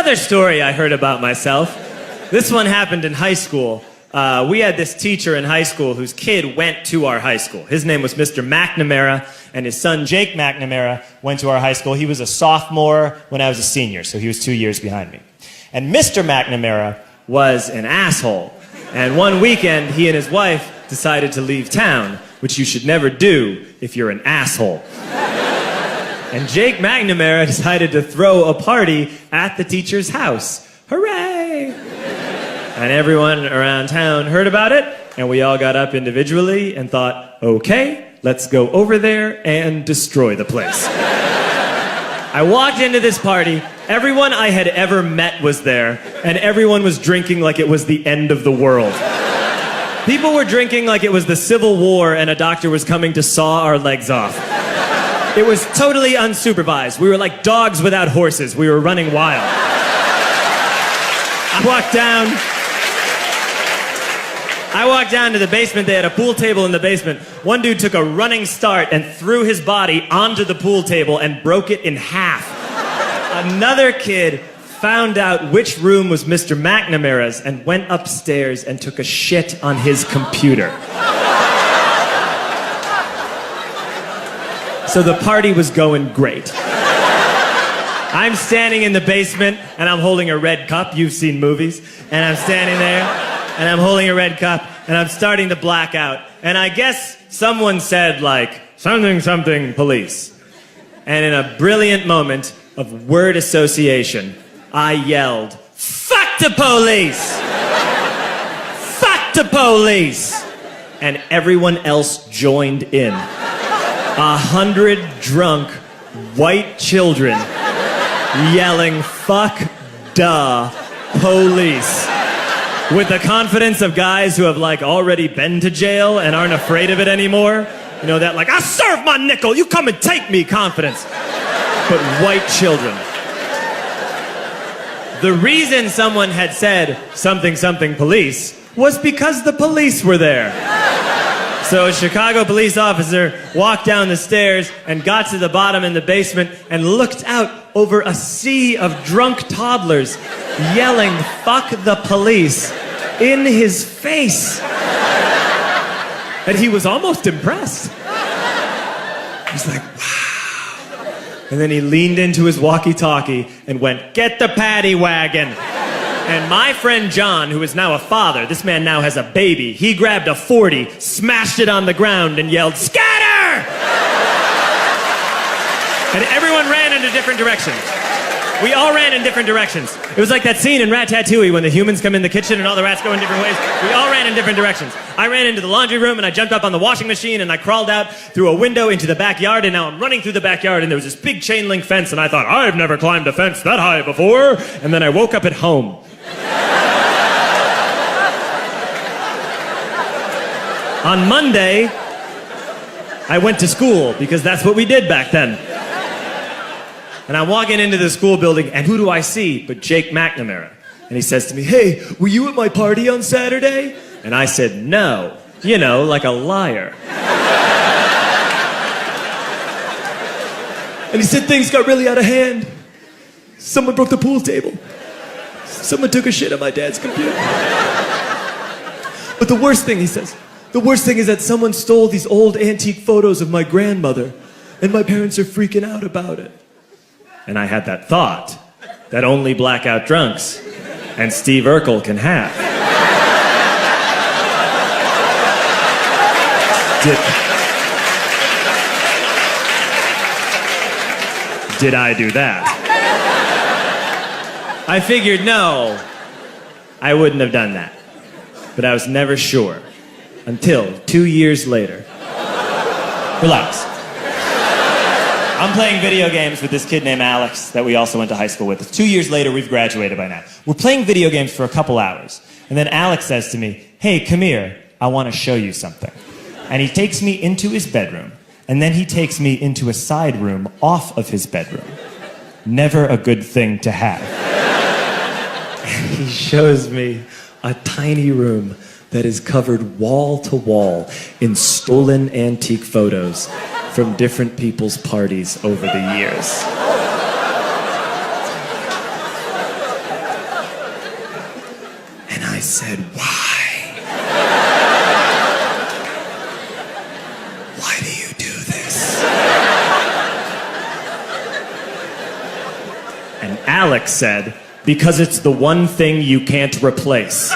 another story I heard about myself. This one happened in high school. We had this teacher in high school whose kid went to our high school. His name was Mr. McNamara, and his son Jake McNamara went to our high school. He was a sophomore when I was a senior, so he was 2 years behind me. And Mr. McNamara was an asshole. And one weekend, he and his wife decided to leave town, which you should never do if you're an asshole. And Jake McNamara decided to throw a party at the teacher's house. Hooray! And everyone around town heard about it, and we all got up individually and thought, okay, let's go over there and destroy the place. I walked into this party, everyone I had ever met was there, and everyone was drinking like it was the end of the world. People were drinking like it was the Civil War and a doctor was coming to saw our legs off. It was totally unsupervised. We were like dogs without horses. We were running wild. I walked down to the basement. They had a pool table in the basement. One dude took a running start and threw his body onto the pool table and broke it in half. Another kid found out which room was Mr. McNamara's and went upstairs and took a shit on his computer. So the party was going great. I'm standing in the basement and I'm holding a red cup. You've seen movies. And I'm standing there and I'm holding a red cup and I'm starting to black out. And I guess someone said like, something, something, police. And in a brilliant moment of word association, I yelled, fuck the police! Fuck the police! And everyone else joined in. 100 drunk white children yelling, fuck the police. With the confidence of guys who have like already been to jail and aren't afraid of it anymore. You know, that like, I serve my nickel, you come and take me confidence. But white children. The reason someone had said something, something police was because the police were there. So a Chicago police officer walked down the stairs and got to the bottom in the basement and looked out over a sea of drunk toddlers yelling, fuck the police, in his face. And he was almost impressed. He's like, wow. And then he leaned into his walkie-talkie and went, get the paddy wagon. And my friend John, who is now a father, this man now has a baby, he grabbed a 40, smashed it on the ground, and yelled, scatter! And everyone ran in different directions. We all ran in different directions. It was like that scene in Ratatouille when the humans come in the kitchen and all the rats go in different ways. We all ran in different directions. I ran into the laundry room and I jumped up on the washing machine and I crawled out through a window into the backyard, and now I'm running through the backyard and there was this big chain link fence and I thought, I've never climbed a fence that high before. And then I woke up at home. On Monday, I went to school because that's what we did back then. And I'm walking into the school building, and who do I see but Jake McNamara? And he says to me, hey, were you at my party on Saturday? And I said, no. You know, like a liar. And he said things got really out of hand. Someone broke the pool table. Someone took a shit on my dad's computer. But the worst thing, he says, the worst thing is that someone stole these old antique photos of my grandmother, and my parents are freaking out about it. And I had that thought that only blackout drunks and Steve Urkel can have. Did I do that? I figured, no, I wouldn't have done that. But I was never sure. Until 2 years later. Relax. I'm playing video games with this kid named Alex that we also went to high school with. 2 years later, we've graduated by now. We're playing video games for a couple hours. And then Alex says to me, hey, come here, I want to show you something. And he takes me into his bedroom. And then he takes me into a side room off of his bedroom. Never a good thing to have. And he shows me a tiny room that is covered wall to wall in stolen antique photos from different people's parties over the years. said, why? Why do you do this? And Alex said, because it's the one thing you can't replace.